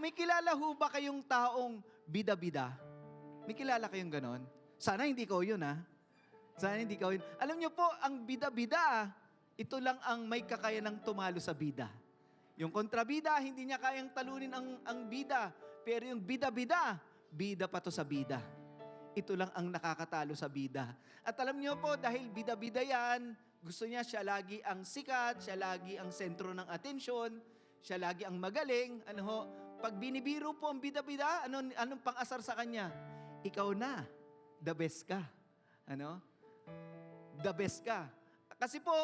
May kilala ho ba kayong taong bida-bida? May kilala kayong ganon? Sana hindi ko yun, ha? Sana hindi ko yun. Alam niyo po, ang bida-bida, ito lang ang may kakayanang tumalo sa bida. Yung kontrabida, hindi niya kayang talunin ang bida. Pero yung bida-bida, bida pa to sa bida. Ito lang ang nakakatalo sa bida. At alam niyo po, dahil bida-bida yan, gusto niya siya lagi ang sikat, siya lagi ang sentro ng atensyon, siya lagi ang magaling. Ano ho? Pag binibiro po ang bida-bida, anong pang-asar sa kanya? Ikaw na, the best ka. Ano? The best ka. Kasi po,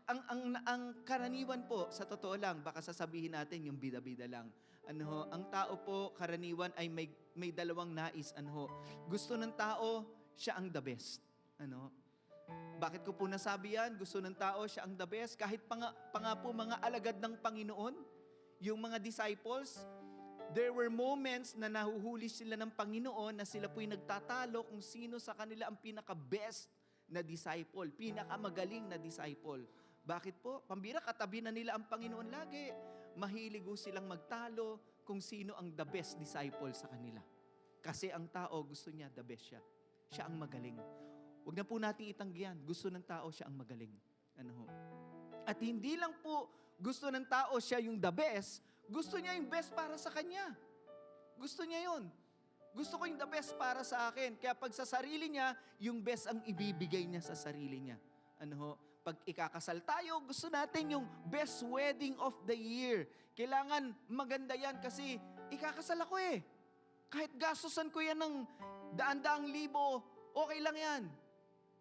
ang karaniwan po, sa totoo lang, baka sasabihin natin yung bida-bida lang. Ano ho, ang tao po, karaniwan ay may dalawang nais. Ano ho, gusto ng tao, siya ang the best. Ano? Bakit ko po nasabi yan? Gusto ng tao, siya ang the best. Kahit pa nga po mga alagad ng Panginoon, yung mga disciples, there were moments na nahuhuli sila ng Panginoon na sila po'y nagtatalo kung sino sa kanila ang pinaka-best na disciple, pinakamagaling na disciple. Bakit po? Pambira, katabi na nila ang Panginoon lagi. Mahilig silang magtalo kung sino ang the best disciple sa kanila. Kasi ang tao, gusto niya the best siya. Siya ang magaling. Huwag na po natin itanggihan. Gusto ng tao, siya ang magaling. Ano ho? At hindi lang po gusto ng tao siya yung the best, gusto niya yung best para sa kanya. Gusto niya yun. Gusto ko yung the best para sa akin. Kaya pag sa sarili niya, yung best ang ibibigay niya sa sarili niya. Ano ho? Pag ikakasal tayo, gusto natin yung best wedding of the year. Kailangan maganda yan kasi ikakasal ako eh. Kahit gastusan ko yan ng daan-daang libo, okay lang yan.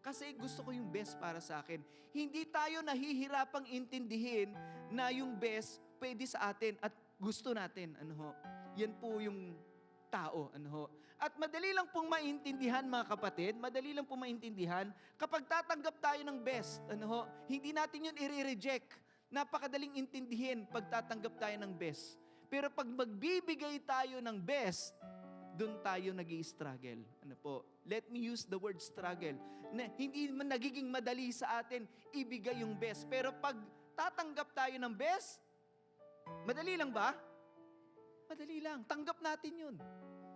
Kasi gusto ko yung best para sa akin. Hindi tayo nahihirapang intindihin na yung best pwede sa atin at gusto natin. Ano ho? Yan po yung tao. Ano ho? At madali lang pong maintindihan, mga kapatid, madali lang pong maintindihan kapag tatanggap tayo ng best. Ano ho? Hindi natin yun i-reject. Napakadaling intindihin pag tatanggap tayo ng best. Pero pag magbibigay tayo ng best, doon tayo nag-i-struggle. Ano po? Let me use the word struggle. Na hindi man nagiging madali sa atin ibigay yung best. Pero pag tatanggap tayo ng best, madali lang ba? Madali lang. Tanggap natin yun.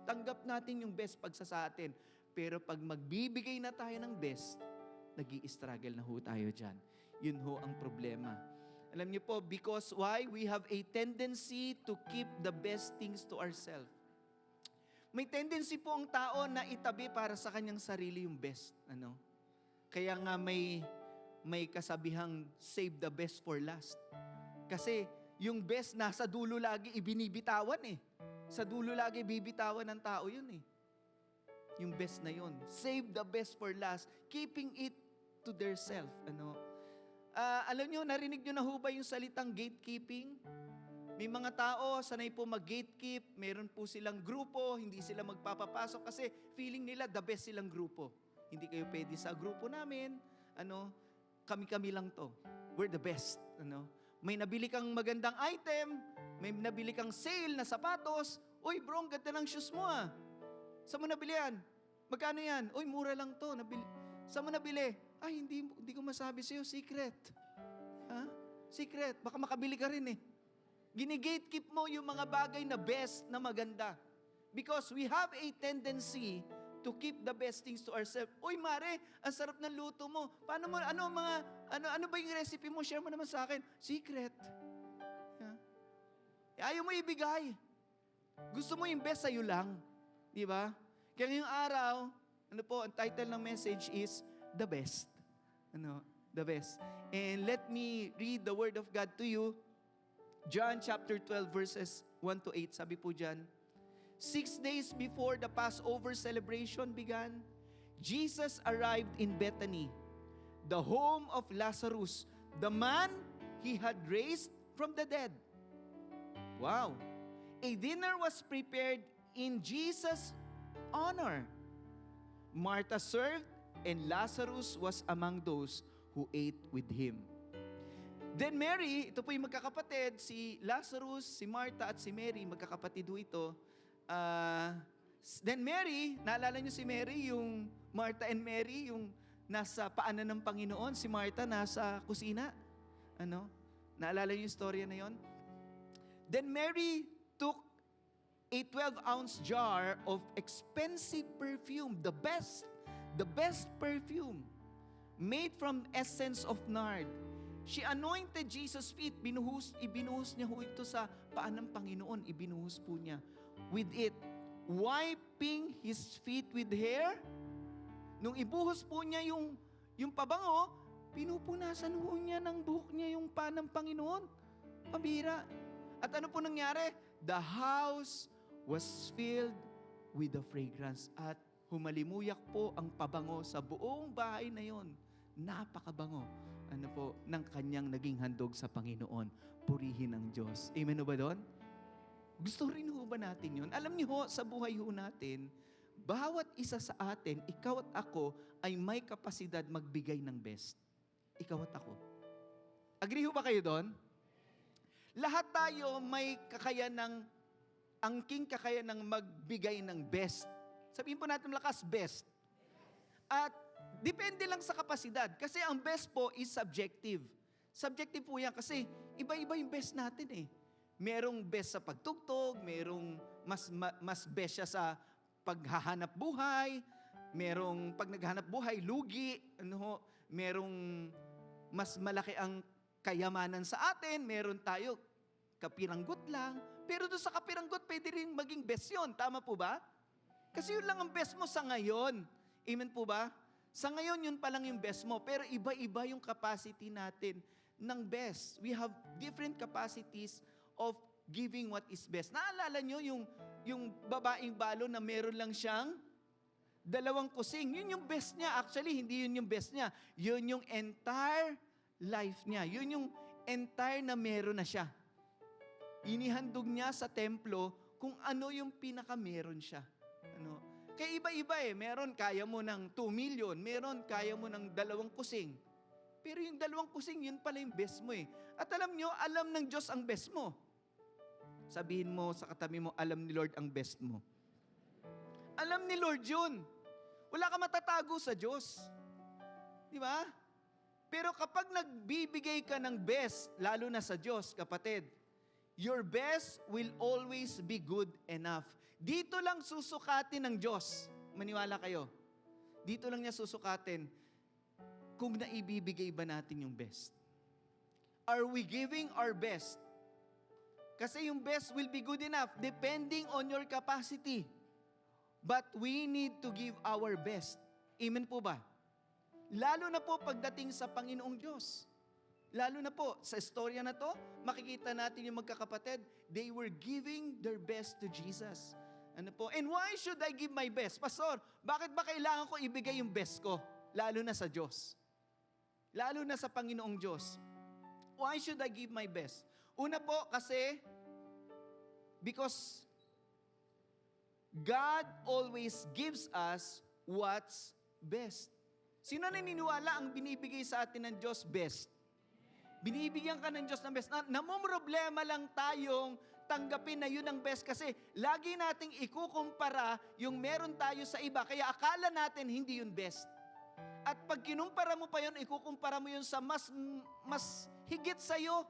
Tanggap natin yung best pag sa atin. Pero pag magbibigay na tayo ng best, nag-i-struggle na ho tayo dyan. Yun ho ang problema. Alam niyo po, because why? We have a tendency to keep the best things to ourselves. May tendency po ang tao na itabi para sa kanyang sarili yung best. Ano? Kaya nga may kasabihang save the best for last. Kasi yung best nasa dulo lagi ibinibitawan eh. Sa dulo lagi bibitawan ng tao yun eh. Yung best na yun. Save the best for last. Keeping it to their self. Ano? Alam nyo, narinig nyo na ho ba yung salitang gatekeeping? May mga tao, sanay po mag-gatekeep, meron po silang grupo, hindi sila magpapapasok kasi feeling nila the best silang grupo. Hindi kayo pwede sa grupo namin, kami-kami lang to. We're the best. May nabili kang magandang item, may nabili kang sale na sapatos, uy bro, ang ganda ng shoes mo ah. Saan mo nabili yan? Magkano yan? Uy, mura lang to. Saan mo nabili? Ay, hindi ko masabi sa'yo, secret. Ha? Secret, baka makabili ka rin eh. Gini-gatekeep mo yung mga bagay na best, na maganda. Because we have a tendency to keep the best things to ourselves. Uy, Mare, ang sarap ng luto mo. Paano mo, ano ba yung recipe mo? Share mo naman sa akin. Secret. Yeah. Ayaw mo ibigay. Gusto mo yung best sa'yo lang. Di ba? Kaya ngayong araw, ang title ng message is, The Best. The Best. And let me read the Word of God to you. John chapter 12 verses 1 to 8, sabi po dyan, 6 days before the Passover celebration began, Jesus arrived in Bethany, the home of Lazarus, the man he had raised from the dead. Wow! A dinner was prepared in Jesus' honor. Martha served, and Lazarus was among those who ate with him. Then Mary, ito po yung magkakapatid, si Lazarus, si Martha at si Mary, magkakapatid ho ito. Then Mary, naalala niyo si Mary, yung Martha and Mary, yung nasa paanan ng Panginoon, si Martha nasa kusina. Naalala niyo yung storya na yon? Then Mary took a 12-ounce jar of expensive perfume, the best perfume, made from essence of nard. She anointed Jesus' feet. Ibinuhos niya ho ito sa paa ng Panginoon. Ibinuhos po niya with it, wiping His feet with hair. Nung ibuhos po niya yung pabango, pinupunasan ho niya ng buhok niya yung paa ng Panginoon. Pambira. At ano po nangyari? The house was filled with the fragrance. At humalimuyak po ang pabango sa buong bahay na yon. Napakabango. Ano po, ng kanyang naging handog sa Panginoon. Purihin ang Diyos. Amen o ba doon? Gusto rin ho ba natin yun? Alam niyo ho, sa buhay ho natin, bawat isa sa atin, ikaw at ako, ay may kapasidad magbigay ng best. Ikaw at ako. Agree ho ba kayo doon? Lahat tayo may angking kakayanang magbigay ng best. Sabihin po natin lakas, best. At depende lang sa kapasidad. Kasi ang best po is subjective. Subjective po yan kasi iba-iba yung best natin eh. Merong best sa pagtugtog, merong mas best siya sa paghahanap buhay, merong pag naghahanap buhay, lugi, merong mas malaki ang kayamanan sa atin, meron tayo kapiranggot lang. Pero doon sa kapiranggot, pwede rin maging best yun. Tama po ba? Kasi yun lang ang best mo sa ngayon. Amen po ba? Sa ngayon, yun pa lang yung best mo. Pero iba-iba yung capacity natin ng best. We have different capacities of giving what is best. Naalala nyo yung babaeng balo na meron lang siyang 2 kusing. Yun yung best niya. Actually, hindi yun yung best niya. Yun yung entire life niya. Yun yung entire na meron na siya. Inihandog niya sa templo kung ano yung pinaka-meron siya. Kaya iba-iba eh. Meron kaya mo ng 2 million, meron kaya mo ng 2 kusing. Pero yung 2 kusing, yun pala yung best mo eh. At alam nyo, alam ng Diyos ang best mo. Sabihin mo sa katabi mo, alam ni Lord ang best mo. Alam ni Lord yun. Wala ka matatago sa Diyos. Di ba? Pero kapag nagbibigay ka ng best, lalo na sa Diyos, kapatid, your best will always be good enough. Dito lang susukatin ng Diyos. Maniwala kayo. Dito lang niya susukatin kung naibibigay ba natin yung best. Are we giving our best? Kasi yung best will be good enough depending on your capacity. But we need to give our best. Amen po ba? Lalo na po pagdating sa Panginoong Diyos. Lalo na po, sa istorya na to, makikita natin yung magkakapatid, they were giving their best to Jesus. Ano po? And why should I give my best? Pastor, bakit ba kailangan ko ibigay yung best ko? Lalo na sa Diyos. Lalo na sa Panginoong Diyos. Why should I give my best? Una po, kasi, because God always gives us what's best. Sino naniniwala ang binibigay sa atin ng Diyos best? Binibigyan ka ng Diyos ng best. Namumroblema lang tayong tanggapin na yun ang best kasi lagi nating ikukumpara yung meron tayo sa iba kaya akala natin hindi yun best. At pag kinumpara mo pa yun, ikukumpara mo yun sa mas higit sa'yo.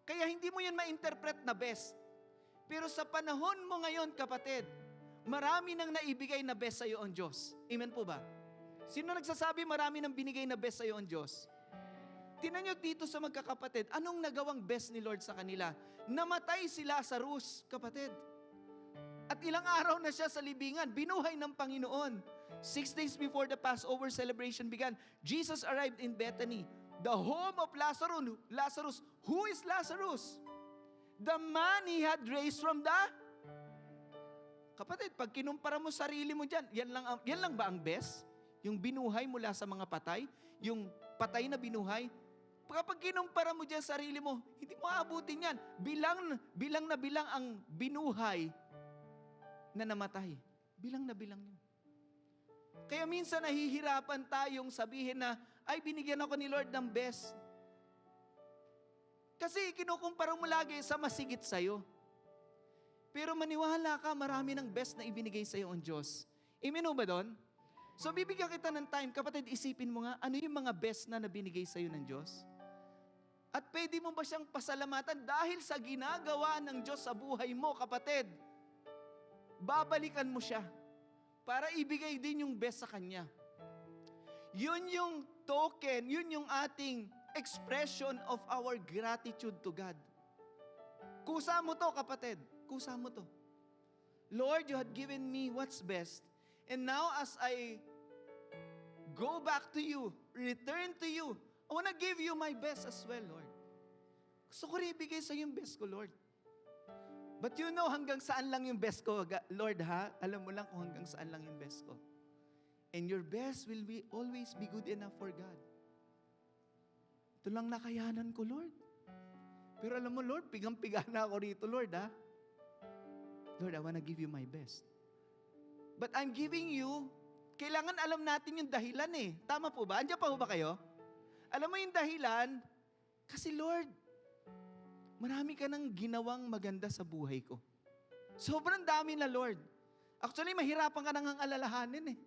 Kaya hindi mo yun ma-interpret na best. Pero sa panahon mo ngayon, kapatid, marami nang naibigay na best sa'yo ang Diyos. Amen po ba? Sino nagsasabi marami nang binigay na best sa'yo ang Diyos? Tingnan nyo dito sa magkakapatid, anong nagawang best ni Lord sa kanila? Namatay si Lazarus, kapatid. At ilang araw na siya sa libingan, binuhay ng Panginoon. 6 days before the Passover celebration began, Jesus arrived in Bethany, the home of Lazarus. Who is Lazarus? The man he had raised from the... Kapatid, pag kinumpara mo sarili mo dyan, yan lang ba ang best? Yung binuhay mula sa mga patay? Yung patay na binuhay? Kapag kinumpara mo dyan sarili mo, hindi mo aabutin yan. Bilang na bilang ang binuhay na namatay. Bilang na bilang yun. Kaya minsan nahihirapan tayong sabihin na, ay binigyan ako ni Lord ng best. Kasi kinukumpara mo lagi sa masigit sa'yo. Pero maniwala ka, marami ng best na ibinigay sa'yo ang Diyos. Amen o ba doon? So bibigyan kita ng time, kapatid, isipin mo nga, ano yung mga best na nabinigay sa'yo ng Diyos? At pwede mo ba siyang pasalamatan dahil sa ginagawa ng Diyos sa buhay mo, kapatid? babalikan mo siya para ibigay din yung best sa Kanya. Yun yung token, yun yung ating expression of our gratitude to God. Kusa mo to, kapatid. Kusa mo to. Lord, you had given me what's best. And now as I go back to you, return to you, I want to give you my best as well, Lord. Gusto ko rin ibigay sa yung best ko, Lord. But you know hanggang saan lang yung best ko, Lord, ha? Alam mo lang kung hanggang saan lang yung best ko. And your best will always be good enough for God. Ito lang nakayanan ko, Lord. Pero alam mo, Lord, pigang-piga na ako rito, Lord, ha? Lord, I want to give you my best. But I'm giving you, kailangan alam natin yung dahilan eh. Tama po ba? Andiyan pa po ba kayo? Alam mo yung dahilan? Kasi Lord, marami ka nang ginawang maganda sa buhay ko. Sobrang dami na, Lord. Actually, mahirapan ka nang alalahanin eh.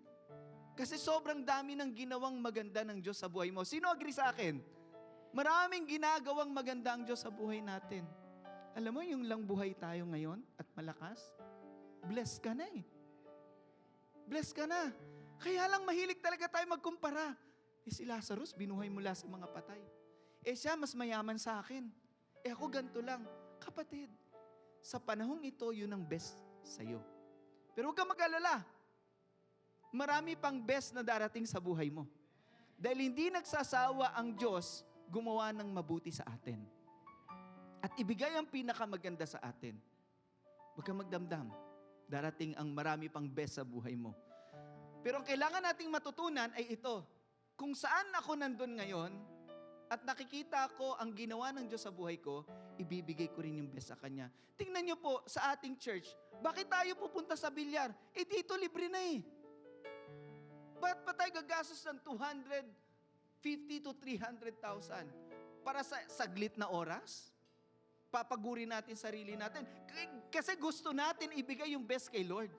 Kasi sobrang dami ng ginawang maganda ng Diyos sa buhay mo. Sino agree sa akin? Maraming ginagawang maganda ang Diyos sa buhay natin. Alam mo, yung lang buhay tayo ngayon at malakas, blessed ka na eh. Blessed ka na. Kaya lang mahilig talaga tayo magkumpara. Si Lazarus, binuhay mula sa mga patay. Siya, mas mayaman sa akin. Ako ganito lang. Kapatid, sa panahong ito, yun ang best sa'yo. Pero huwag kang mag-alala. Marami pang best na darating sa buhay mo. Dahil hindi nagsasawa ang Diyos gumawa ng mabuti sa atin. At ibigay ang pinakamaganda sa atin. Huwag kang magdamdam. Darating ang marami pang best sa buhay mo. Pero ang kailangan nating matutunan ay ito. Kung saan ako nandun ngayon, at nakikita ko ang ginawa ng Diyos sa buhay ko, ibibigay ko rin yung best sa Kanya. Tingnan niyo po sa ating church, bakit tayo pupunta sa bilyar? Dito libre na eh. Ba't pa tayo gagastos ng 250 to 300,000 para sa saglit na oras? Papaguri natin sarili natin. Kasi gusto natin ibigay yung best kay Lord.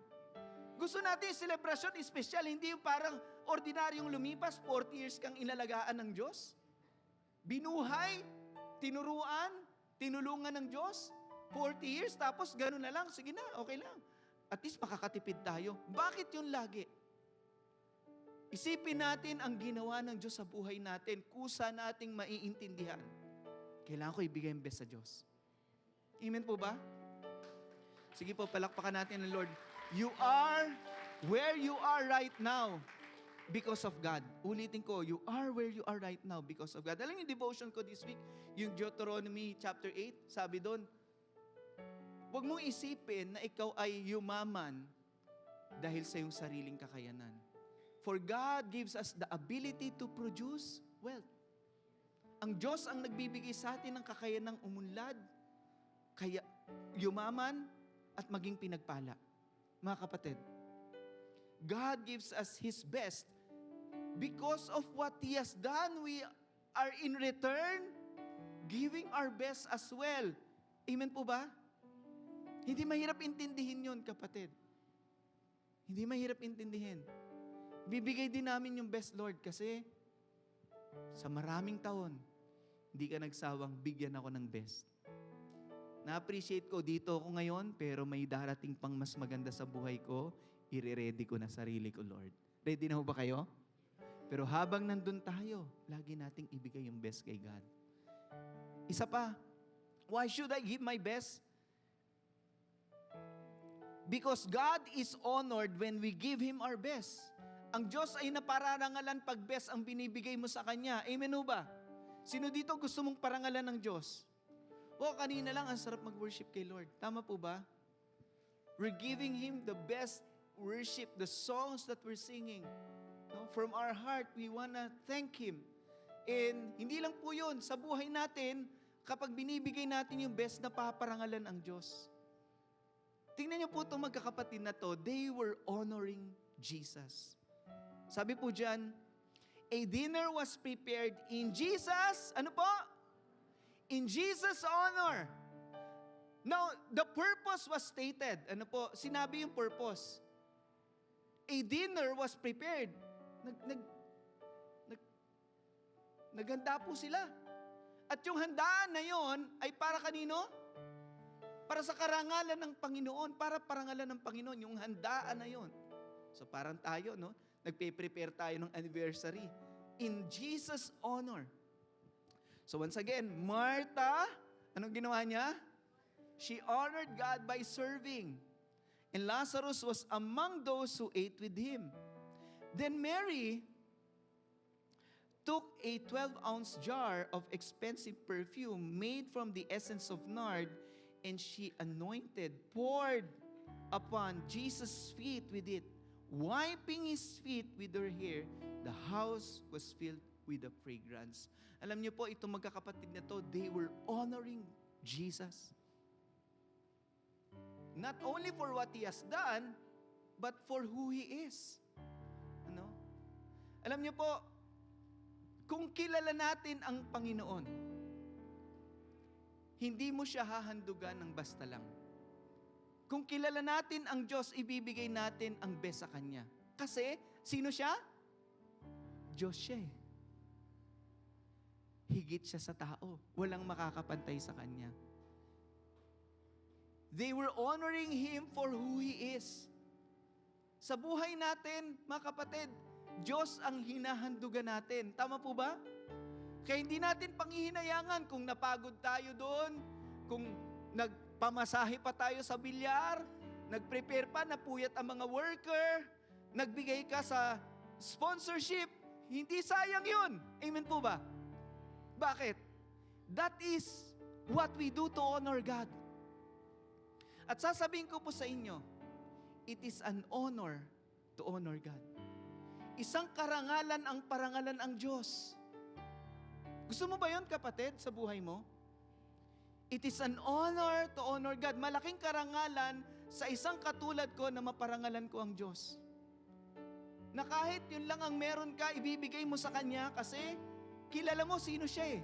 Gusto natin yung celebration espesyal, hindi yung parang ordinaryong lumipas, 40 years kang inalagaan ng Diyos. Binuhay, tinuruan, tinulungan ng Diyos, 40 years, tapos gano'n na lang, sige na, okay lang. At least makakatipid tayo. Bakit yun lagi? Isipin natin ang ginawa ng Diyos sa buhay natin, kusa nating maiintindihan. Kailangan ko ibigay ang best sa Diyos. Amen po ba? Sige po, palakpakan natin ang Lord. You are where you are right now because of God. Ulitin ko, you are where you are right now because of God. Alam yung devotion ko this week, yung Deuteronomy chapter 8, sabi doon, huwag mong isipin na ikaw ay yumaman dahil sa iyong sariling kakayanan. For God gives us the ability to produce wealth. Ang Diyos ang nagbibigay sa atin ng kakayanang umunlad, kaya yumaman at maging pinagpala. Mga kapatid, God gives us His best because of what He has done. We are in return giving our best as well. Amen po ba? Hindi mahirap intindihin yun, kapatid. Hindi mahirap intindihin. Bibigay din namin yung best, Lord, kasi sa maraming taon, hindi ka nagsawang bigyan ako ng best. Na-appreciate ko dito ako ngayon, pero may darating pang mas maganda sa buhay ko, i-ready ko na sarili ko, Lord. Ready na ho ba kayo? Pero habang nandun tayo, lagi nating ibigay yung best kay God. Isa pa, why should I give my best? Because God is honored when we give Him our best. Ang Diyos ay napararangalan pag best ang binibigay mo sa Kanya. Amen ho ba? Sino dito gusto mong parangalan ng Diyos? O kanina lang, ang sarap mag-worship kay Lord. Tama po ba? We're giving Him the best worship, the songs that we're singing. No? From our heart, we wanna thank Him. And hindi lang po yun, sa buhay natin, kapag binibigay natin yung best na paparangalan ang Diyos. Tingnan niyo po itong magkakapatid na to, they were honoring Jesus. Sabi po dyan, a dinner was prepared in Jesus, ano po? In Jesus' honor. Now, the purpose was stated. Ano po? Sinabi yung purpose. A dinner was prepared. Naghanda po sila. At yung handaan na yon ay para kanino? Para sa karangalan ng Panginoon, para parangalan ng Panginoon, yung handaan na yon. So parang tayo, no? Nagpe-prepare tayo ng anniversary. In Jesus' honor. So once again, Martha, anong ginawa niya? She honored God by serving. And Lazarus was among those who ate with him. Then Mary took a 12-ounce jar of expensive perfume made from the essence of nard, and she anointed, poured upon Jesus' feet with it. Wiping his feet with her hair, the house was filled with the fragrance. Alam niyo po, itong magkakapatid na to, they were honoring Jesus. Not only for what He has done, but for who He is. Ano? Alam niyo po, kung kilala natin ang Panginoon, hindi mo siya hahandugan ng basta lang. Kung kilala natin ang Diyos, ibibigay natin ang best sa Kanya. Kasi, sino siya? Diyos siya eh. Higit siya sa tao. Walang makakapantay sa Kanya. They were honoring Him for who He is. Sa buhay natin, mga kapatid, Diyos ang hinahandugan natin. Tama po ba? Kaya hindi natin panghihinayangan kung napagod tayo doon, kung nagpamasahe pa tayo sa bilyar, nag-prepare pa, napuyat ang mga worker, nagbigay ka sa sponsorship, hindi sayang yun. Amen po ba? Bakit? That is what we do to honor God. At sasabihin ko po sa inyo, it is an honor to honor God. Isang karangalan ang parangalan ang Diyos. Gusto mo ba yun, kapatid, sa buhay mo? It is an honor to honor God. Malaking karangalan sa isang katulad ko na maparangalan ko ang Diyos. Na kahit yun lang ang meron ka, ibibigay mo sa Kanya kasi kilala mo sino siya eh.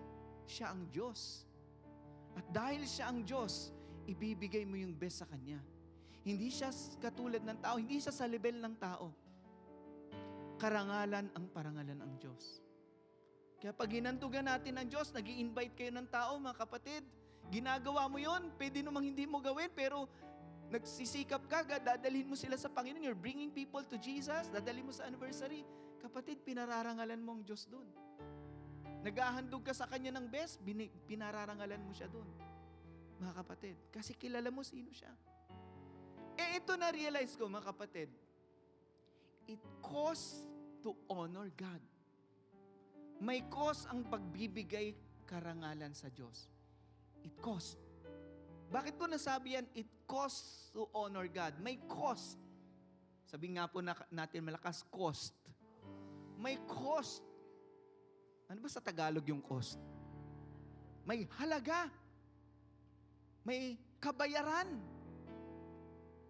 Siya ang Diyos. At dahil siya ang Diyos, ibibigay mo yung best sa Kanya. Hindi siya katulad ng tao, hindi siya sa level ng tao. Karangalan ang parangalan ang Diyos. Kaya pag hinandugan natin ang Diyos, nag-i-invite kayo ng tao, mga kapatid, ginagawa mo yon, pwede namang hindi mo gawin, pero nagsisikap ka, dadalhin mo sila sa Panginoon, you're bringing people to Jesus, dadalhin mo sa anniversary. Kapatid, pinararangalan mo ang Diyos doon. Naghahandog ka sa Kanya ng best, pinararangalan mo siya doon. Mga kapatid, kasi kilala mo sino siya. Eh ito na-realize ko, mga kapatid, it costs to honor God. May cost ang pagbibigay karangalan sa Diyos. It costs. Bakit ko nasabi yan? It costs to honor God. May cost. Sabi nga po natin malakas, cost. May cost. Ano ba sa Tagalog yung cost? May halaga. May kabayaran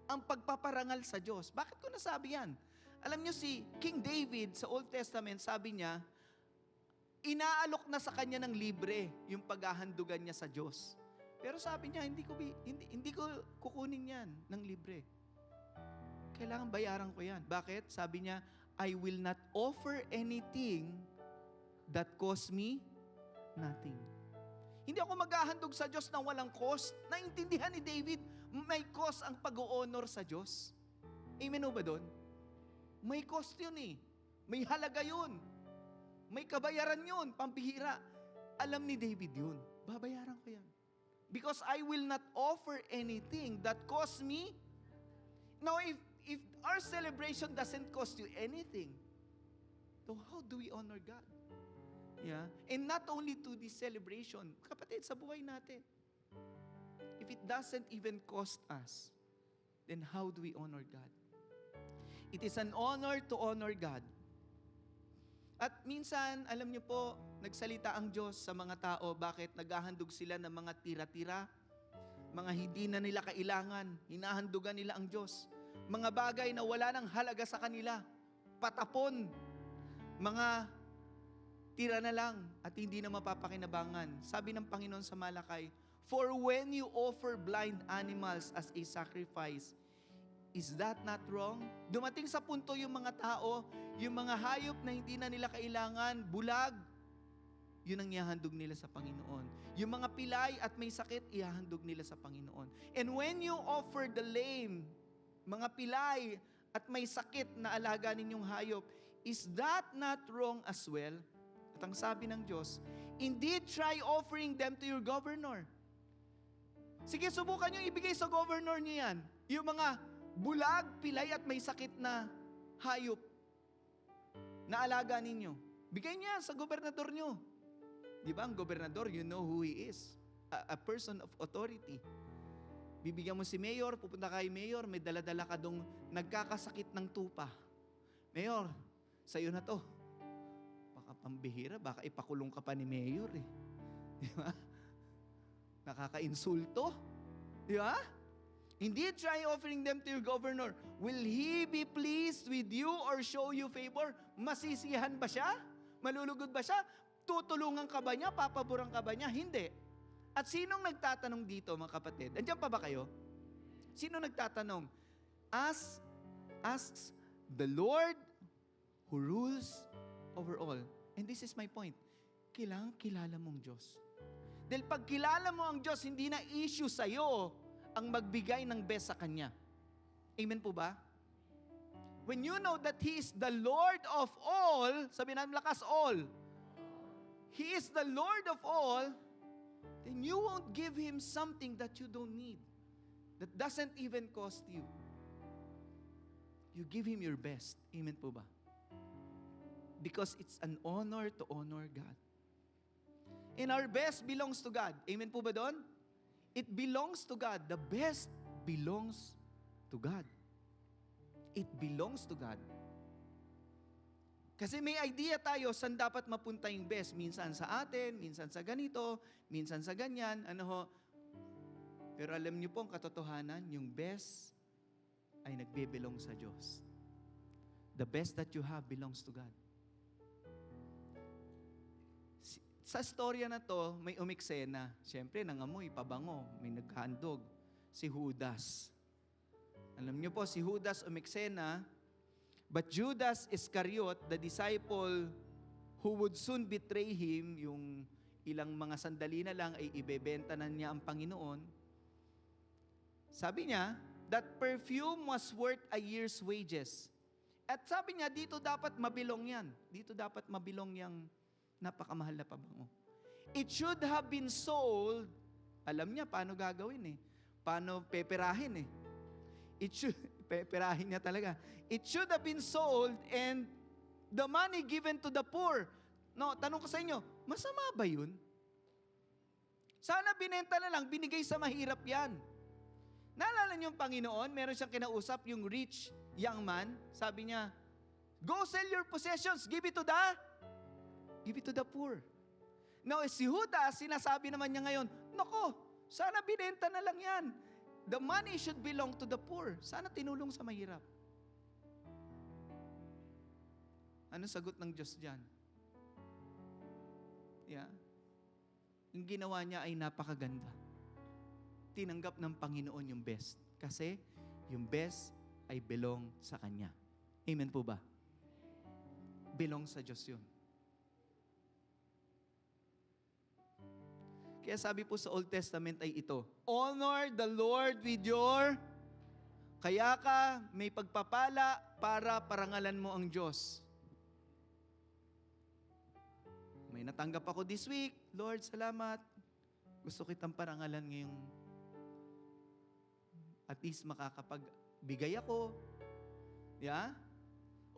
ang pagpaparangal sa Diyos. Bakit ko nasabi yan? Alam niyo si King David sa Old Testament, sabi niya, inaalok na sa kanya ng libre yung paghahandugan niya sa Diyos. Pero sabi niya, hindi ko kukunin yan ng libre. Kailangan bayaran ko yan. Bakit? Sabi niya, I will not offer anything that costs me nothing. Hindi ako maghahandog sa Diyos na walang cost. Naintindihan ni David, may cost ang pag-o-honor sa Diyos. Amen o ba doon? May cost yun eh. May halaga yun. May kabayaran yun, pambihira. Alam ni David yun. Babayaran ko yan. Because I will not offer anything that costs me. Now, if our celebration doesn't cost you anything, so how do we honor God? Yeah? And not only to this celebration, kapatid, sa buhay natin. If it doesn't even cost us, then how do we honor God? It is an honor to honor God. At minsan, alam niyo po, nagsalita ang Diyos sa mga tao, bakit naghahandog sila ng mga tira-tira, mga hindi na nila kailangan, hinahandugan nila ang Diyos. Mga bagay na wala nang halaga sa kanila, patapon, mga tira na lang at hindi na mapapakinabangan. Sabi ng Panginoon sa Malakay, for when you offer blind animals as a sacrifice, is that not wrong? Dumating sa punto yung mga tao, yung mga hayop na hindi na nila kailangan, bulag, yun ang ihahandog nila sa Panginoon. Yung mga pilay at may sakit, ihahandog nila sa Panginoon. And when you offer the lame, mga pilay at may sakit na alaga ninyong hayop, is that not wrong as well? At ang sabi ng Diyos, indeed try offering them to your governor. Sige, subukan nyo ibigay sa governor nyo yan. Yung mga bulag, pilay at may sakit na hayop na alaga ninyo. Bigay niya sa gobernador nyo. Di ba, ang gobernador, you know who he is. A person of authority. Bibigyan mo si mayor, pupunta kay mayor, may dala-dala ka dong nagkakasakit ng tupa. Mayor, sa'yo na to. Baka pambihira, baka ipakulong ka pa ni mayor eh. Di ba? Nakaka-insulto. Di ba? Indeed, try offering them to your governor. Will he be pleased with you or show you favor? Masisihan ba siya? Malulugod ba siya? Tutulungan ka ba niya? Papaboran ka ba niya? Hindi. At sinong nagtatanong dito, mga kapatid? Andiyan pa ba kayo? Sino nagtatanong? Asks the Lord who rules over all. And this is my point. Kailangan kilala mong Diyos. Dahil pag kilala mo ang Diyos, hindi na issue sa'yo ang magbigay ng best sa Kanya. Amen po ba? When you know that He is the Lord of all, sabi natin lakas, all. He is the Lord of all, then you won't give Him something that you don't need, that doesn't even cost you. You give Him your best. Amen po ba? Because it's an honor to honor God. And our best belongs to God. Amen po ba doon? It belongs to God. The best belongs to God. It belongs to God. Kasi may idea tayo saan dapat mapunta yung best. Minsan sa atin, minsan sa ganito, minsan sa ganyan. Ano ho? Pero alam niyo po ang katotohanan, yung best ay nagbebelong sa Diyos. The best that you have belongs to God. Sa storya na to, may umiksena. Siyempre, nangamoy, pabango, may naghandog. Si Judas. Alam niyo po, si Judas umiksena, but Judas Iscariot, the disciple who would soon betray him, yung ilang mga sandali na lang ay ibebenta na niya ang Panginoon, sabi niya, that perfume was worth a year's wages. At sabi niya, dito dapat mabilong yan. Dito dapat mabilong yung napakamahal na pabango. It should have been sold. Alam niya paano gagawin eh. Paano peperahin eh. Peperahin niya talaga. It should have been sold and the money given to the poor. No, tanong ko sa inyo, masama ba yun? Sana binenta na lang, binigay sa mahirap yan. Naalala niyo yung Panginoon, meron siyang kinausap, yung rich young man. Sabi niya, go sell your possessions, give it to the poor. Now, si Judas, sinasabi naman niya ngayon, nako, sana binenta na lang yan. The money should belong to the poor. Sana tinulong sa mahirap. Ano sagot ng Diyos dyan? Yeah. Yung ginawa niya ay napakaganda. Tinanggap ng Panginoon yung best. Kasi yung best ay belong sa Kanya. Amen po ba? Belong sa Diyos yun. Kaya sabi po sa Old Testament ay ito, honor the Lord with your, kaya ka may pagpapala para parangalan mo ang Diyos. May natanggap ako this week, Lord, salamat. Gusto kitang parangalan ngayong at least makakapagbigay ako. Yeah?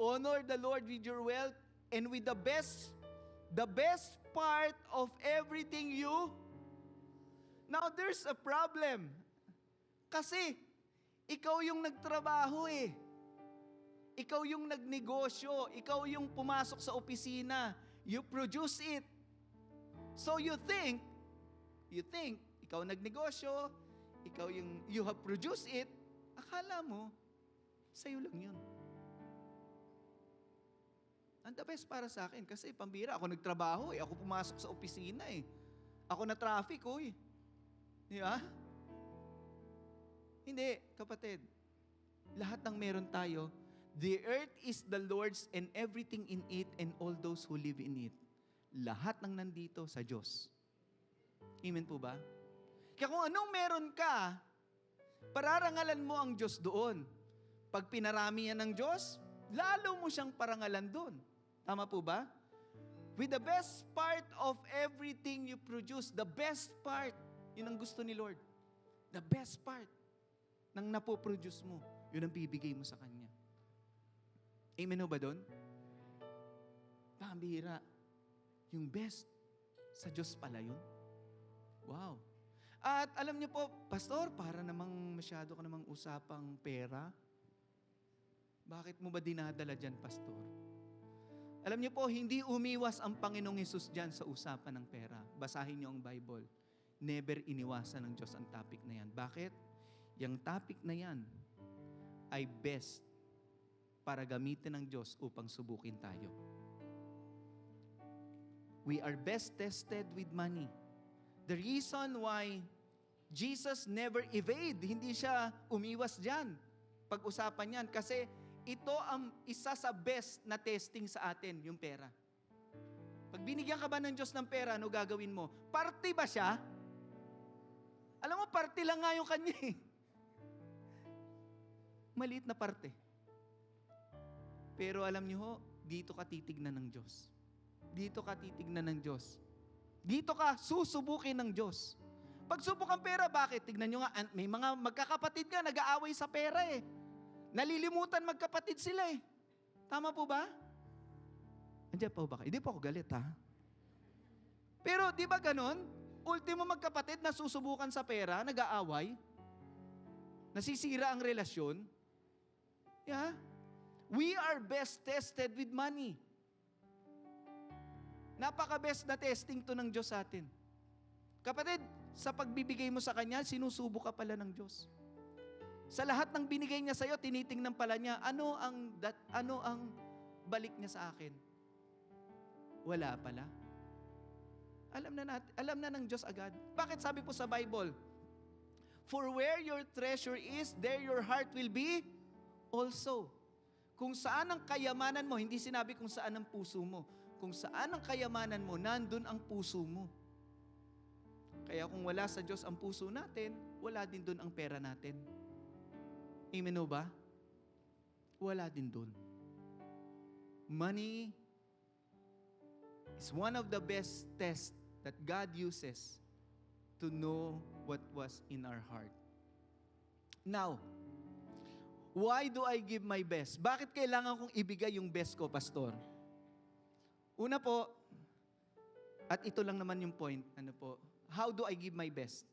Honor the Lord with your wealth and with the best part of everything you. Now, there's a problem. Kasi, ikaw yung nagtrabaho eh. Ikaw yung nagnegosyo. Ikaw yung pumasok sa opisina. You produce it. So you think, ikaw nagnegosyo, ikaw yung, you have produced it, akala mo, sa'yo lang yun. And the best para sa akin, kasi pambira, ako nagtrabaho eh, ako pumasok sa opisina eh. Ako na traffic eh. Di ba? Hindi, kapatid. Lahat ng meron tayo, the earth is the Lord's and everything in it and all those who live in it. lahat ng nandito sa Diyos. Amen po ba? Kaya kung anong meron ka, pararangalan mo ang Diyos doon. Pag pinarami yan ng Diyos, lalo mo siyang parangalan doon. Tama po ba? With the best part of everything you produce, the best part, yun ang gusto ni Lord. The best part ng napoproduce mo, yun ang bibigay mo sa Kanya. Amen o ba doon? Pambihira. Yung best, sa Diyos pala yun. Wow. At alam niyo po, Pastor, para namang masyado ka namang usapang pera. Bakit mo ba dinadala dyan, Pastor? Alam niyo po, hindi umiwas ang Panginoong Hesus dyan sa usapan ng pera. Basahin niyo ang Bible. Never iniwasan ng Diyos ang topic na yan. Bakit? Yung topic na yan ay best para gamitin ng Diyos upang subukin tayo. We are best tested with money. The reason why Jesus never evade, hindi siya umiwas dyan. Pag-usapan yan, kasi ito ang isa sa best na testing sa atin, yung pera. Pag binigyan ka ba ng Diyos ng pera, ano gagawin mo? Party ba siya? Alam mo, party lang nga yung kanya eh. Maliit na parte. Pero alam niyo ho, dito ka titignan ng Diyos. Dito ka titignan ng Diyos. Dito ka susubukin ng Diyos. Pagsubok ang pera, bakit? Tignan nyo nga, may mga magkakapatid nga nag-aaway sa pera eh. Nalilimutan magkapatid sila eh. Tama po ba? Andiyan po ba kayo? Hindi po ako galit ha. Pero di ba ganon? Ultimo magkapatid na susubukan sa pera, nag-aaway. Nasisira ang relasyon. Yeah. We are best tested with money. Napaka-best na testing to ng Diyos sa atin. Kapatid, sa pagbibigay mo sa Kanya, sinusubo ka pala ng Diyos. Sa lahat ng binigay niya sa'yo, tinitingnan pala niya, ano ang balik niya sa akin? Wala pala. Alam na ng Diyos agad. Bakit sabi po sa Bible? For where your treasure is, there your heart will be also. Kung saan ang kayamanan mo, hindi sinabi kung saan ang puso mo. Kung saan ang kayamanan mo, nandun ang puso mo. Kaya kung wala sa Diyos ang puso natin, wala din dun ang pera natin. Amen o ba? Wala din dun. Money is one of the best tests that God uses to know what was in our heart. Now, why do I give my best? Bakit kailangan kong ibigay yung best ko, Pastor? Una po, at ito lang naman yung point, how do I give my best?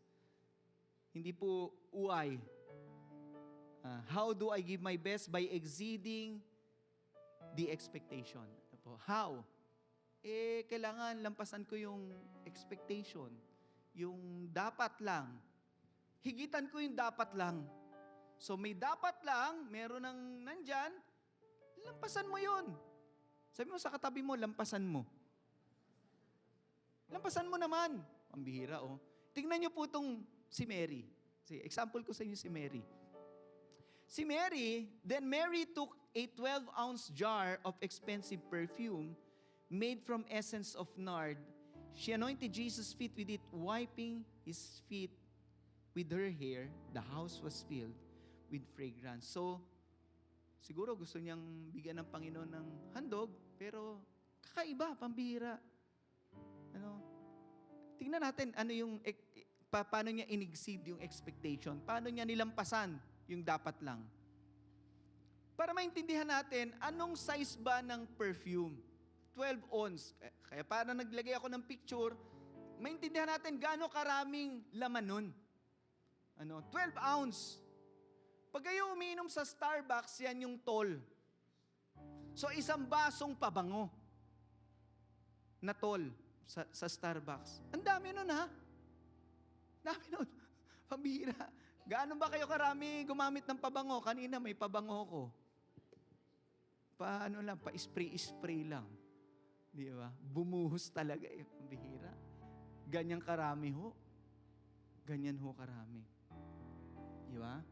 Hindi po uay. How do I give my best? By exceeding the expectation. How? Kailangan lampasan ko yung expectation. Yung dapat lang. Higitan ko yung dapat lang. So may dapat lang, meron ng nandyan, lampasan mo yun. Sabi mo sa katabi mo, lampasan mo. Lampasan mo naman. Pambihira, oh. Tingnan niyo po itong si Mary. Example ko sa inyo si Mary. Si Mary, then Mary took a 12-ounce jar of expensive perfume made from essence of nard. She anointed Jesus' feet with it, wiping his feet with her hair. The house was filled with fragrance. So, siguro gusto niyang bigyan ng Panginoon ng handog, pero kakaiba, pambihira. Tingnan natin paano niya in-exceed yung expectation. Paano niya nilampasan yung dapat lang. Para maintindihan natin, anong size ba ng perfume? 12 ounce. Kaya para naglagay ako ng picture, maintindihan natin gaano karaming laman nun. 12 ounce. Pag kayo umiinom sa Starbucks, yan yung tall. So, isang basong pabango na tall sa Starbucks. Ang dami nun, ha? Dami nun. Pambihira. Gaano ba kayo karami gumamit ng pabango? Kanina may pabango ko. Pa-spray lang. Di ba? Bumuhos talaga eh. Pambihira. Ganyan karami ho. Ganyan ho karami. Di ba?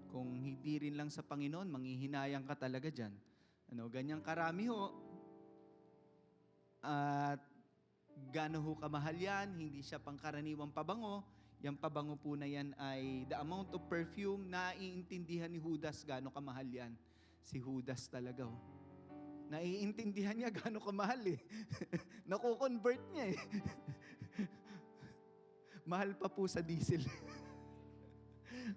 Kung hindi rin lang sa Panginoon, manghihinayang ka talaga dyan. Ganyang karami ho. At gaano ho kamahal yan, hindi siya pangkaraniwang pabango. Yung pabango po na yan ay the amount of perfume na iintindihan ni Judas gaano kamahal yan. Si Judas talaga. Oh. Naiintindihan niya gaano kamahal eh. Nakukonvert niya eh. Mahal pa po sa diesel.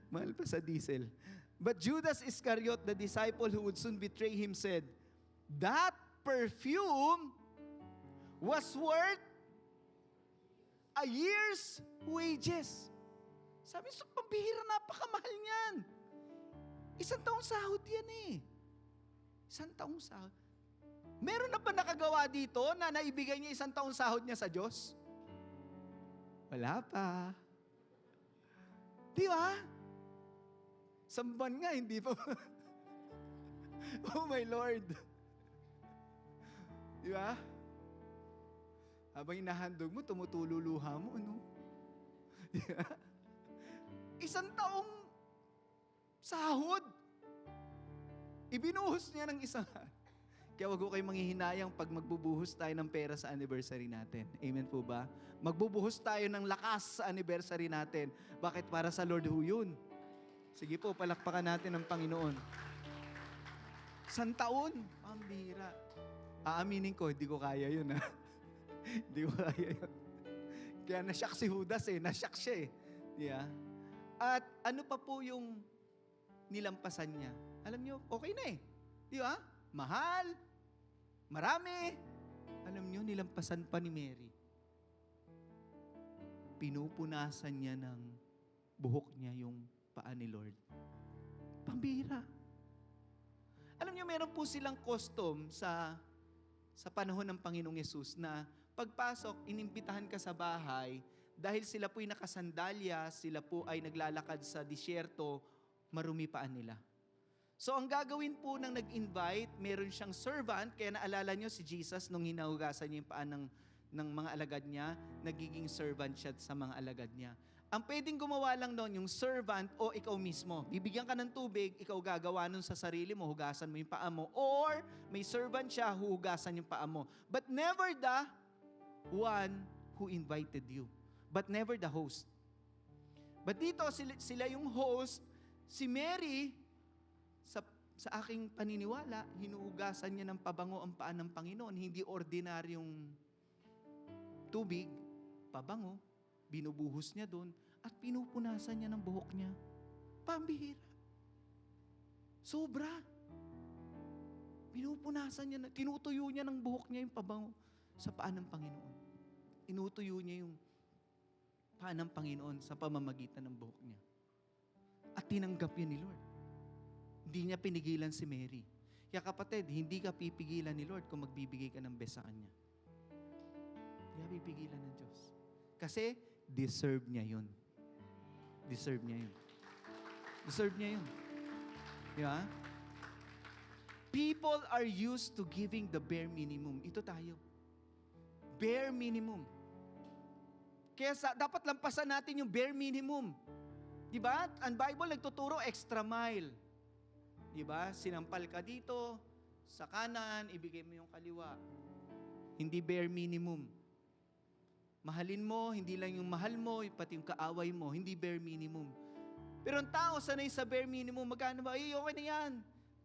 Mahal pa sa diesel. But Judas Iscariot, the disciple who would soon betray him, said, that perfume was worth a year's wages. Sabi, so pambihira, napakamahal niyan. Isang taong sahod yan eh. Isang taong sahod. Meron na ba nakagawa dito na naibigay niya isang taong sahod niya sa Diyos? Wala pa. Di ba? Samban nga, hindi pa. Oh my Lord. Di ba? Habang inahandog mo, tumutululuha mo, ano? Di ba? Isang taong sahod. Ibinuhos niya ng isang. Kaya wag ko kayo manghihinayang pag magbubuhos tayo ng pera sa anniversary natin. Amen po ba? Magbubuhos tayo ng lakas sa anniversary natin. Bakit? Para sa Lord ho yun. Sige po, palakpakan natin ang Panginoon. Isang taon, pambira. Aaminin ko, hindi ko kaya yun ha. Hindi ko kaya yun. Kaya nasyak si Judas eh. Nasyak siya eh. Yeah. At ano pa po yung nilampasan niya? Alam niyo, okay na eh. Di ba? Mahal. Marami. Alam niyo, nilampasan pa ni Mary. Pinupunasan niya ng buhok niya yung paa ni Lord. Pambira. Alam niyo, meron po silang custom sa panahon ng Panginoong Yesus na pagpasok, inimbitahan ka sa bahay, dahil sila po'y nakasandalya, sila po ay naglalakad sa disyerto, marumi paan nila. So ang gagawin po ng nag-invite, meron siyang servant, kaya naalala niyo si Jesus nung hinahugasan niya yung paan ng mga alagad niya, nagiging servant siya sa mga alagad niya. Ang pwedeng gumawa lang noon, yung servant o ikaw mismo. Bibigyan ka ng tubig, ikaw gagawa nun sa sarili mo, hugasan mo yung paa mo. Or may servant siya, huhugasan yung paa mo. But never the one who invited you. But never the host. But dito, sila yung host. Si Mary, sa aking paniniwala, hinuhugasan niya ng pabango ang paa ng Panginoon. Hindi ordinaryong tubig, pabango. Binubuhos niya doon at pinupunasan niya ng buhok niya. Pambihira. Sobra. Pinupunasan niya, tinutuyo niya ng buhok niya yung pabango sa paa ng Panginoon. Inutuyo niya yung paa ng Panginoon sa pamamagitan ng buhok niya. At tinanggap yun ni Lord. Hindi niya pinigilan si Mary. Kaya kapatid, hindi ka pipigilan ni Lord kung magbibigay ka ng best sa Kanya. Hindi ka pipigilan ng Diyos. Kasi, deserve niya yun. Deserve niya yun. Deserve niya yun. Di ba? People are used to giving the bare minimum. Ito tayo. Bare minimum. Kaya dapat lampasan natin yung bare minimum. Di ba? Ang Bible nagtuturo extra mile. Di ba? Sinampal ka dito, sa kanan, ibigay mo yung kaliwa. Hindi bare minimum. Mahalin mo, hindi lang yung mahal mo, pati yung kaaway mo, hindi bare minimum. Pero ang tao, sanay sa bare minimum, magkano ba? Ay, okay na yan.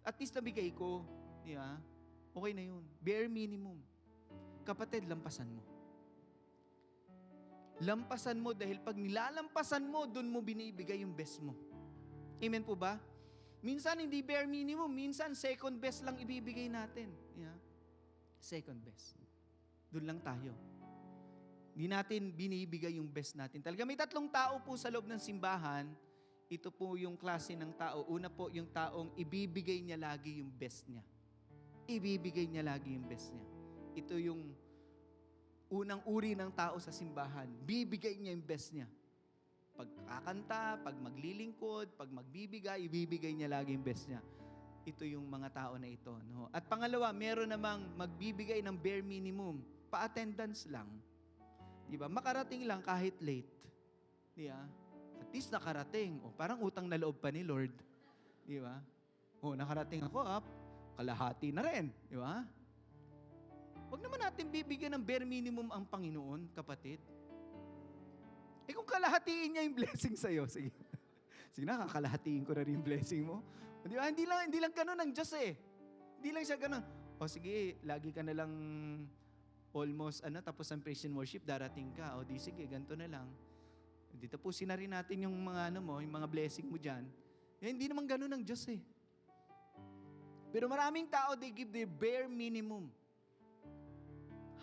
At least nabigay ko. Di ba? Okay na yun. Bare minimum. Kapatid, lampasan mo. Lampasan mo dahil pag nilalampasan mo, dun mo binibigay yung best mo. Amen po ba? Minsan hindi bare minimum, minsan second best lang ibibigay natin. Yeah. Second best. Doon lang tayo. Hindi natin binibigay yung best natin. Talaga may tatlong tao po sa loob ng simbahan. Ito po yung klase ng tao. Una po yung taong ibibigay niya lagi yung best niya. Ibibigay niya lagi yung best niya. Ito yung unang uri ng tao sa simbahan. Bibigay niya yung best niya. Pag kakanta, pag maglilingkod, pag magbibigay, ibibigay niya lagi yung best niya. Ito yung mga tao na ito. No? At pangalawa, meron namang magbibigay ng bare minimum. Pa-attendance lang. Diba? Makarating lang kahit late. Diba? At least nakarating. O, parang utang na loob pa ni Lord. Diba? O, nakarating ako, kalahati na rin. Diba? Huwag naman natin bibigyan ng bare minimum ang Panginoon, kapatid. Kung kalahatiin niya yung blessing sa'yo, sige. Sige na, kakalahatiin ko na rin yung blessing mo. Di ba? Hindi lang ganun ang Diyos eh. Hindi lang siya ganun. O sige, lagi ka na lang almost, tapos ang praise and worship, darating ka. O di sige, ganito na lang. Di tapusin na rin natin yung mga, yung mga blessing mo dyan. Hindi naman ganun ang Diyos eh. Pero maraming tao, they give their bare minimum.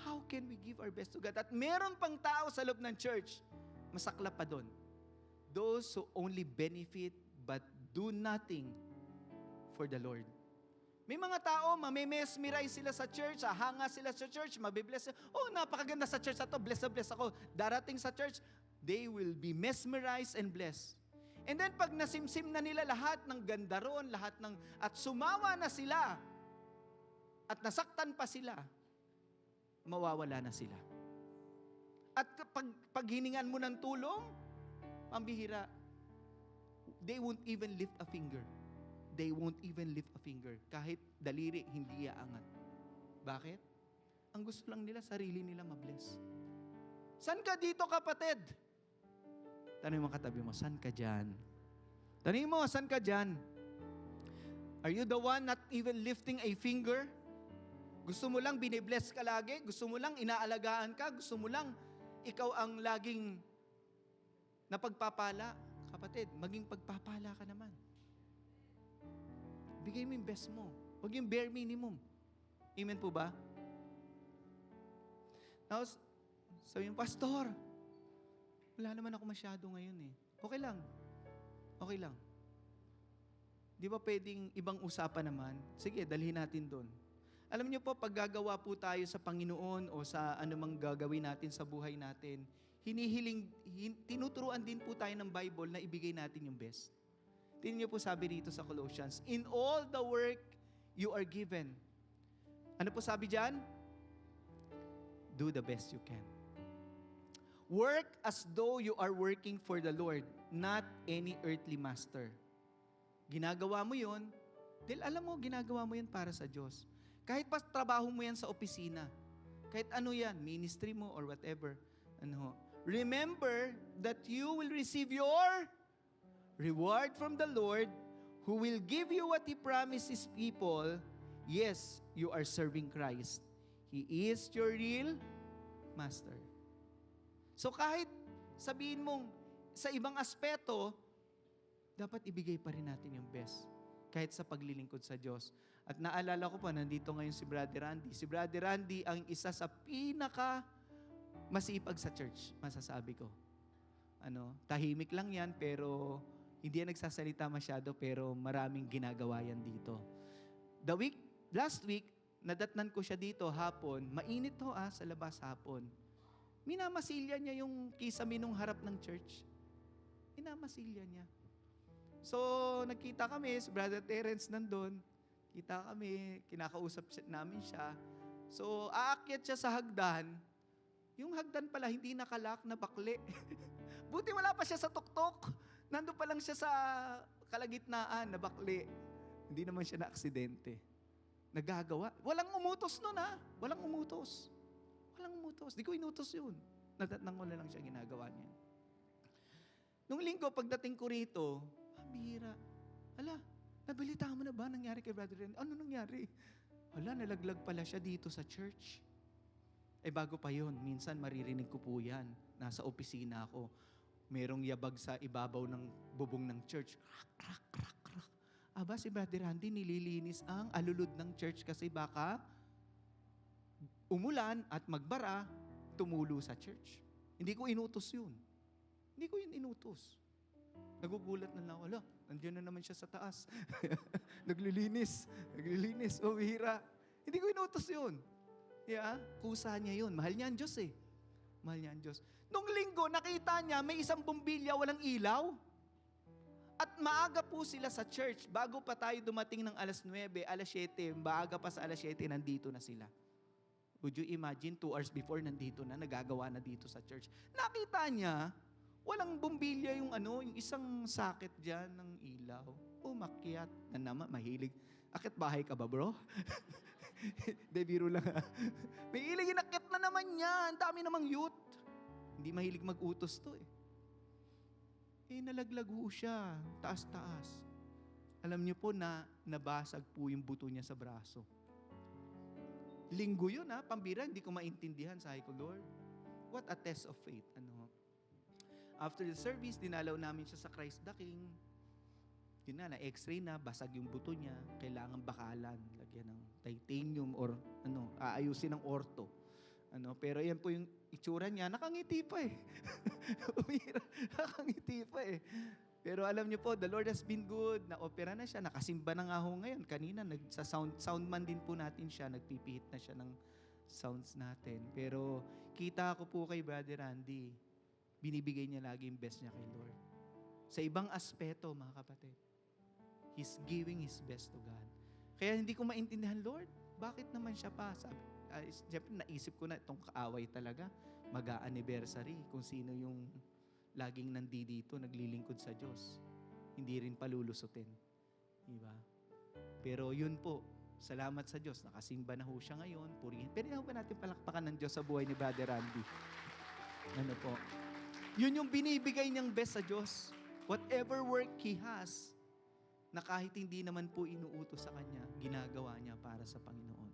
How can we give our best to God? At meron pang tao sa loob ng church, masaklap pa doon. Those who only benefit but do nothing for the Lord. May mga tao, mamemesmerize sila sa church, hanga sila sa church, mabibless. Oh, napakaganda sa church na to, bless na bless ako. Darating sa church, they will be mesmerized and blessed. And then pag nasimsim na nila lahat ng ganda roon, at sumawa na sila, at nasaktan pa sila, mawawala na sila. At pag hiningan mo ng tulong, pambihira, they won't even lift a finger. They won't even lift a finger. Kahit daliri, hindi iaangat. Bakit? Ang gusto lang nila, sarili nila mabless. San ka dito, kapatid? Tanong mo katabi mo, san ka dyan? Tanong mo, san ka dyan? Are you the one not even lifting a finger? Gusto mo lang binibless ka lagi? Gusto mo lang inaalagaan ka? Gusto mo lang ikaw ang laging napagpapala? Kapatid, maging pagpapala ka naman. Bigay mo yung best mo. Huwag yung bare minimum. Amen po ba? Now, so yung pastor, wala naman ako masyado ngayon eh. Okay lang. Okay lang. Di ba pwedeng ibang usapan naman? Sige, dalhin natin doon. Alam niyo po, pag gagawa po tayo sa Panginoon o sa anumang gagawin natin sa buhay natin, tinuturuan din po tayo ng Bible na ibigay natin yung best. Tingnan niyo po sabi dito sa Colossians, in all the work you are given. Ano po sabi diyan? Do the best you can. Work as though you are working for the Lord, not any earthly master. Ginagawa mo yun, dahil alam mo, ginagawa mo yun para sa Diyos. Kahit pa trabaho mo yan sa opisina, kahit ano yan, ministry mo or whatever, remember that you will receive your reward from the Lord, who will give you what He promised His people. Yes, you are serving Christ. He is your real master. So kahit sabihin mong sa ibang aspeto, dapat ibigay pa rin natin yung best. Kahit sa paglilingkod sa Diyos. At naalala ko pa, nandito ngayon si Brother Randy. Si Brother Randy ang isa sa pinaka masipag sa church, masasabi ko. Tahimik lang yan, pero hindi yan nagsasalita masyado, pero maraming ginagawa yan dito. Last week, nadatnan ko siya dito hapon. Mainit to sa labas hapon. Minamasilya niya yung kisame nung harap ng church. Minamasilya niya. So, nagkita kami, si Brother Terence nandun. Kita kami, kinakausap namin siya. So, aakyat siya sa hagdan. Yung hagdan pala, hindi nakalak na bakli. Buti wala pa siya sa tuktok. Nandun pa lang siya sa kalagitnaan na bakli. Hindi naman siya na aksidente. Nagagawa. Walang umutos nun Walang umutos. Walang umutos. Di ko inutos yun. Natatnang ko na lang siya ginagawa niya. Nung linggo, pagdating ko rito, bihira. Nabilita mo na ba nangyari kay Brother Randy? Ano nangyari? Nalaglag pala siya dito sa church. Bago pa yun, minsan maririnig ko po yan. Nasa opisina ako. Merong yabag sa ibabaw ng bubong ng church. Crack, crack, crack, crack. Si Brother Randy nililinis ang alulod ng church kasi baka umulan at magbara, tumulo sa church. Hindi ko inutos yun. Hindi ko yun inutos. Nagugulat na lang, nandiyan na naman siya sa taas. Naglilinis. Bihira. Hindi ko inutos yun. Kusa niya yun. Mahal niya ang Diyos eh. Mahal niya ang Diyos. Nung linggo, nakita niya may isang bumbilya walang ilaw. At maaga po sila sa church. Bago pa tayo dumating ng alas 9, alas 7, maaga pa sa alas 7, nandito na sila. Would you imagine, 2 hours before, nandito na, nagagawa na dito sa church. Nakita niya, walang bumbilya yung isang socket dyan ng ilaw. Umakyat na naman, mahilig. Akit bahay ka ba, bro? De, biro lang ha. May ilang inakit na naman niya. Ang dami namang youth. Hindi mahilig mag-utos to eh. Nalaglag ho siya. Taas-taas. Alam niyo po na nabasag po yung buto niya sa braso. Linggo yun ha. Pambira, hindi ko maintindihan. Sabi ko, Lord, what a test of faith. After the service, dinalaw namin siya sa Christ the King. Yun na x-ray na, basag yung buto niya. Kailangan bakalan, lagyan ng titanium or aayusin ng orto. Pero yan po yung itsura niya, nakangiti pa eh. Nakangiti pa eh. Pero alam niyo po, the Lord has been good. Na-opera na siya, nakasimba na nga ho ngayon. Kanina, sa soundman din po natin siya, nagpipihit na siya ng sounds natin. Pero kita ko po kay Brother Randy, binibigay niya lagi yung best niya kay Lord. Sa ibang aspeto, mga kapatid, he's giving his best to God. Kaya hindi ko maintindihan, Lord, bakit naman siya pa? Siyempre, naisip ko na itong kaaway talaga, mag-a-anniversary, kung sino yung laging nandito, naglilingkod sa Diyos. Hindi rin palulusutin. Diba? Pero yun po, salamat sa Diyos, nakasimba na ho siya ngayon, purihin. Pwede na ba natin palakpakan ng Diyos sa buhay ni Brother Randy? Po? Yun yung binibigay niyang best sa Diyos. Whatever work he has, na kahit hindi naman po inuutos sa kanya, ginagawa niya para sa Panginoon.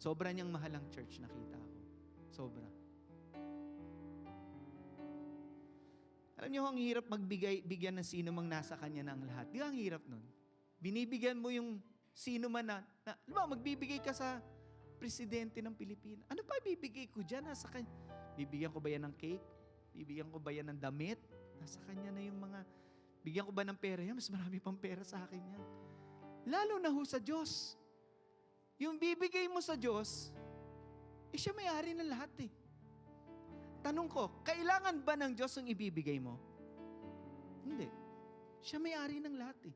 Sobra niyang mahalang church, nakita ko. Sobra. Alam niyo, ang hirap bigyan ng sino mang nasa kanya ng lahat. Di ba ang hirap nun? Binibigyan mo yung sino man magbibigay ka sa presidente ng Pilipinas. Ano pa bibigay ko dyan? Nasa kanya. Bibigyan ko ba yan ng cake? Bibigyan ko ba yan ng damit? Nasa kanya na yung mga, bigyan ko ba ng pera yan? Mas marami pang pera sa akin yan. Lalo na ho sa Diyos. Yung bibigay mo sa Diyos, siya may-ari ng lahat eh. Tanong ko, kailangan ba ng Diyos ang ibibigay mo? Hindi. Siya may-ari ng lahat eh.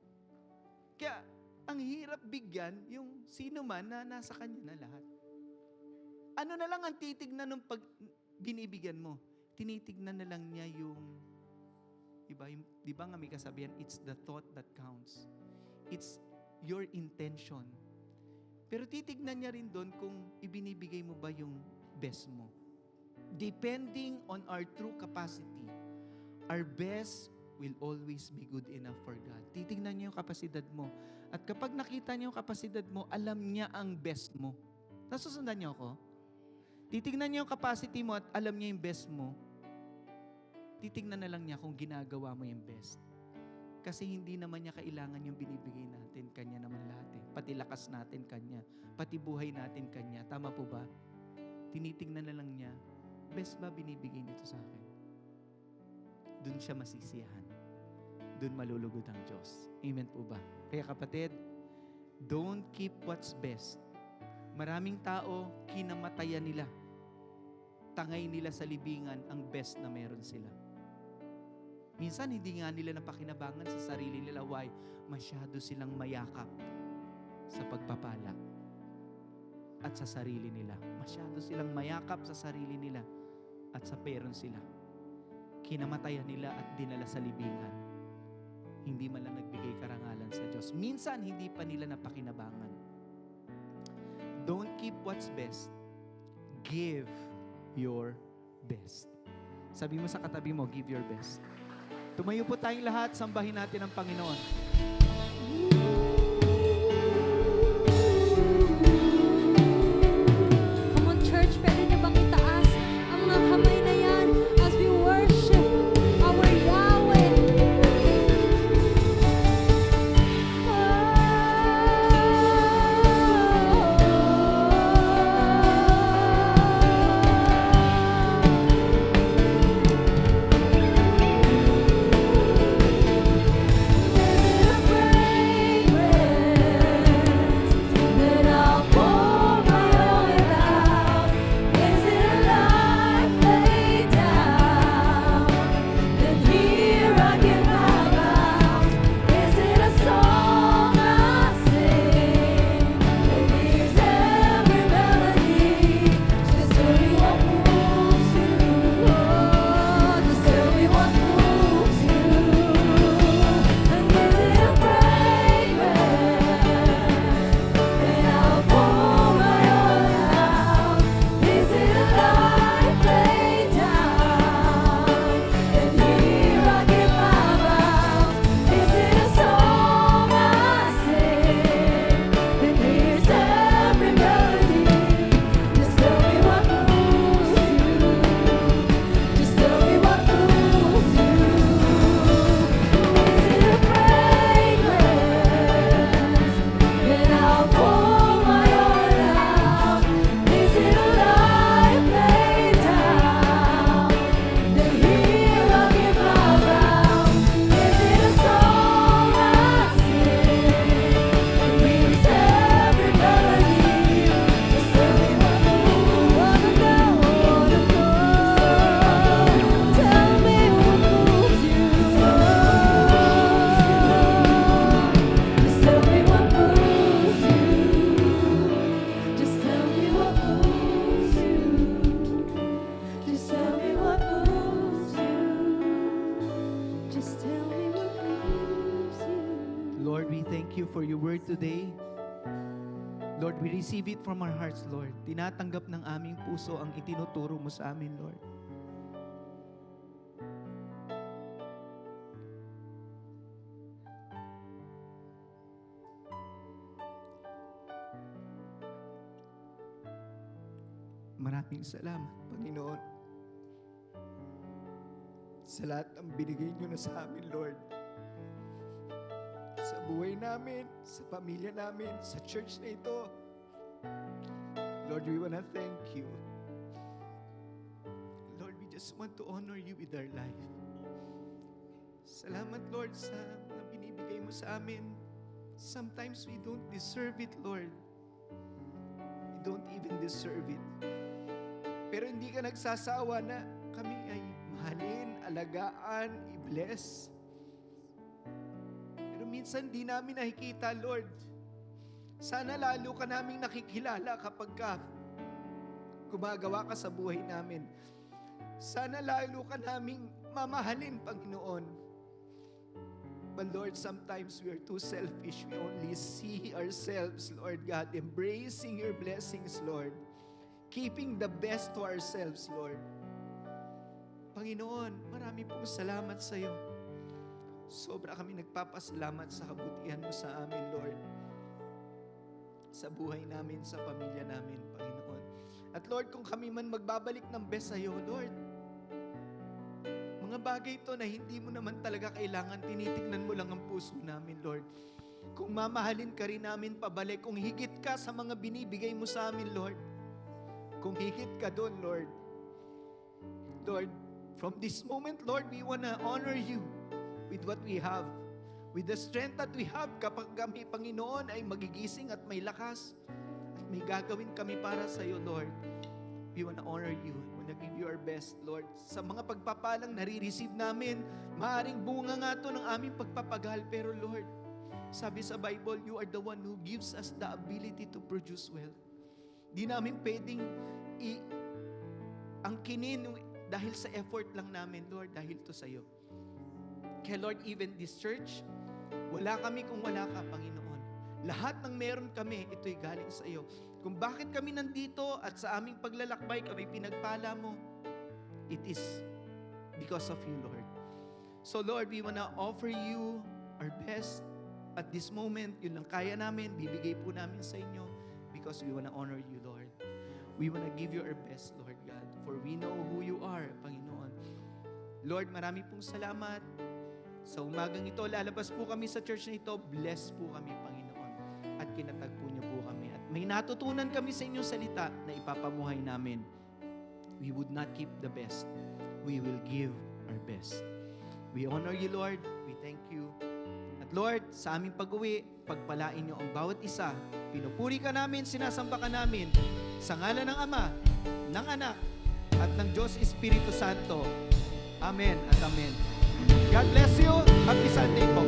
Kaya, ang hirap bigyan yung sino man na nasa kanya na lahat. Ano na lang ang titignan ng pag binibigyan mo? Tinitignan na lang niya yung, di ba nga may kasabihan, it's the thought that counts. It's your intention. Pero titignan niya rin doon kung ibinibigay mo ba yung best mo. Depending on our true capacity, our best will always be good enough for God. Titignan niya yung kapasidad mo. At kapag nakita niya yung kapasidad mo, alam niya ang best mo. Nasusundan niyo ako? Titignan niya yung capacity mo at alam niya yung best mo. Titignan na lang niya kung ginagawa mo yung best. Kasi hindi naman niya kailangan yung binibigay natin. Kanya naman lahat eh. Pati lakas natin Kanya. Pati buhay natin Kanya. Tama po ba? Tinitignan na lang niya, best ba binibigay nito sa akin? Doon siya masisiyahan. Doon malulugod ang Diyos. Amen po ba? Kaya kapatid, don't keep what's best. Maraming tao, kinamatayan nila. Tangay nila sa libingan ang best na meron sila. Minsan, hindi nga nila napakinabangan sa sarili nila. Why? Masyado silang mayakap sa pagpapala at sa sarili nila. Masyado silang mayakap sa sarili nila at sa parents sila. Kinamatayan nila at dinala sa libingan. Hindi man lang nagbigay karangalan sa Diyos. Minsan, hindi pa nila napakinabangan. Don't keep what's best. Give your best. Sabi mo sa katabi mo, give your best. Tumayo po tayong lahat, sambahin natin ang Panginoon. Come on church, pwede niyo bang itaas ang mga kamay na yan as we worship our Yahweh? We're thank you for your word today. Lord, we receive it from our hearts, Lord. Tinatanggap ng aming puso ang itinuturo mo sa amin, Lord. Maraming salamat, Panginoon, sa lahat ng binigay niyo na sa amin, Lord. Sa buhay namin, sa pamilya namin, sa church na ito. Lord, we wanna thank you. Lord, we just want to honor you with our life. Salamat, Lord, sa mga binibigay mo sa amin. Sometimes we don't deserve it, Lord. We don't even deserve it. Pero hindi ka nagsasawa na kami ay mahalin, alagaan, i-bless. Pero minsan di namin nakikita, Lord. Sana lalo ka naming nakikilala kapag gumagawa ka sa buhay namin. Sana lalo ka naming mamahalin, Panginoon. But Lord, sometimes we are too selfish. We only see ourselves, Lord God, embracing your blessings, Lord. Keeping the best to ourselves, Lord. Panginoon, marami pong salamat sa iyo. Sobra kami nagpapasalamat sa kabutihan mo sa amin, Lord. Sa buhay namin, sa pamilya namin, Panginoon. At Lord, kung kami man magbabalik ng best sa iyo, Lord, mga bagay ito na hindi mo naman talaga kailangan, tinitignan mo lang ang puso namin, Lord. Kung mamahalin ka rin namin pabalik, kung higit ka sa mga binibigay mo sa amin, Lord, kung higit ka doon, Lord. Lord, from this moment, Lord, we wanna honor you with what we have. With the strength that we have kapag kami, Panginoon, ay magigising at may lakas at may gagawin kami para sa iyo, Lord. We wanna honor you. We wanna give you our best, Lord. Sa mga pagpapalang nare-receive namin, maaring bunga nga to ng aming pagpapagal. Pero Lord, sabi sa Bible, you are the one who gives us the ability to produce wealth. Di namin pwedeng angkinin dahil sa effort lang namin, Lord, dahil to sa iyo. Kaya Lord, even this church, wala kami kung wala ka, Panginoon. Lahat ng meron kami, ito'y galing sa iyo. Kung bakit kami nandito at sa aming paglalakbay kami pinagpala mo, it is because of you, Lord. So Lord, we wanna offer you our best. At this moment, yun lang kaya namin, bibigay po namin sa inyo because we wanna honor you, Lord. We wanna give you our best, Lord God, for we know who you are, Panginoon. Lord, marami pong salamat. Sa umagang ito, lalabas po kami sa church na ito, bless po kami, Panginoon. At kinatagpo niyo po kami. At may natutunan kami sa inyong salita na ipapamuhay namin. We would not keep the best. We will give our best. We honor you, Lord. We thank you. At Lord, sa aming pag-uwi, pagpalain niyo ang bawat isa. Pinupuri ka namin, sinasamba ka namin. Sa ngalan ng Ama, ng Anak, at ng Diyos Espiritu Santo. Amen at amen. God bless you. Happy Sunday po.